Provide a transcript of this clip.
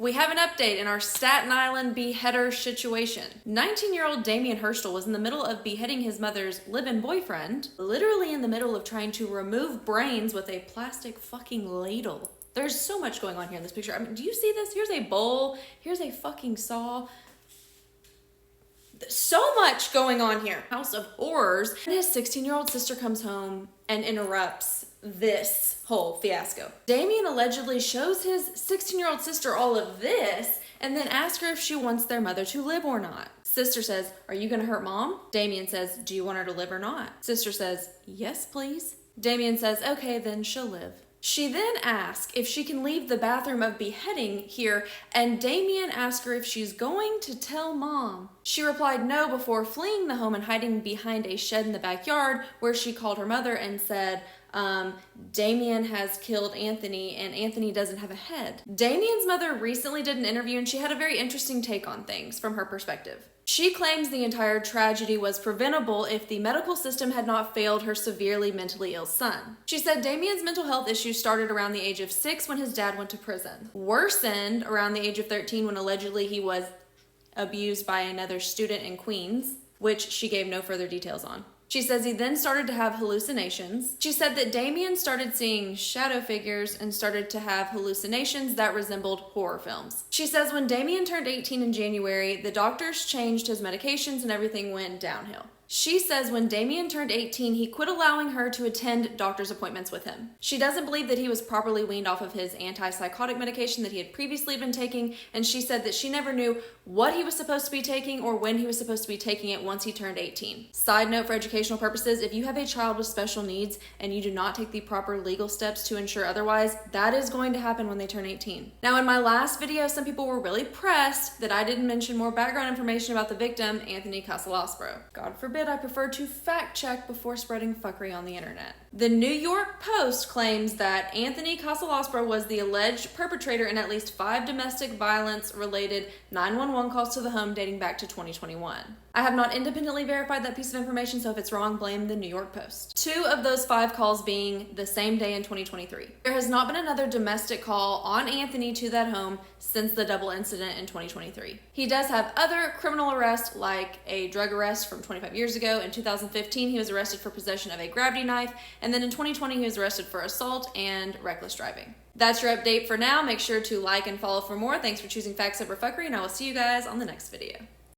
We have an update in our Staten Island beheader situation. 19-year-old Damien Hustels was in the middle of beheading his mother's live-in boyfriend, literally in the middle of trying to remove brains with a plastic fucking ladle. There's so much going on here in this picture. I mean, do you see this? Here's a bowl. Here's a fucking saw. So much going on here. House of horrors. And his 16-year-old sister comes home and interrupts this whole fiasco. Damien allegedly shows his 16-year-old sister all of this and then asks her if she wants their mother to live or not. Sister says, "Are you gonna hurt mom?" Damien says, "Do you want her to live or not?" Sister says, "Yes, please." Damien says, "Okay, then she'll live." She then asks if she can leave the bathroom of beheading here, and Damien asks her if she's going to tell mom. She replied no before fleeing the home and hiding behind a shed in the backyard, where she called her mother and said, Damien has killed Anthony and Anthony doesn't have a head. Damien's mother recently did an interview and she had a very interesting take on things from her perspective. She claims the entire tragedy was preventable if the medical system had not failed her severely mentally ill son. She said Damien's mental health issues started around the age of 6 when his dad went to prison, worsened around the age of 13 when allegedly he was abused by another student in Queens, which she gave no further details on. She says he then started to have hallucinations. She said that Damien started seeing shadow figures and started to have hallucinations that resembled horror films. She says when Damien turned 18 in January, the doctors changed his medications and everything went downhill. She says when Damien turned 18, he quit allowing her to attend doctor's appointments with him. She doesn't believe that he was properly weaned off of his antipsychotic medication that he had previously been taking, and she said that she never knew what he was supposed to be taking or when he was supposed to be taking it once he turned 18. Side note for educational purposes, if you have a child with special needs and you do not take the proper legal steps to ensure otherwise, that is going to happen when they turn 18. Now, in my last video, some people were really pressed that I didn't mention more background information about the victim, Anthony Casalastro. God forbid I prefer to fact check before spreading fuckery on the internet. The New York Post claims that Anthony Casalastro was the alleged perpetrator in at least 5 domestic violence related 911 calls to the home dating back to 2021. I have not independently verified that piece of information, so if it's wrong, blame the New York Post. 2 of those 5 calls being the same day in 2023. There has not been another domestic call on Anthony to that home since the double incident in 2023. He does have other criminal arrests, like a drug arrest from 25 years ago. In 2015, he was arrested for possession of a gravity knife, and then in 2020, he was arrested for assault and reckless driving. That's your update for now. Make sure to like and follow for more. Thanks for choosing Facts Over Fuckery, and I will see you guys on the next video.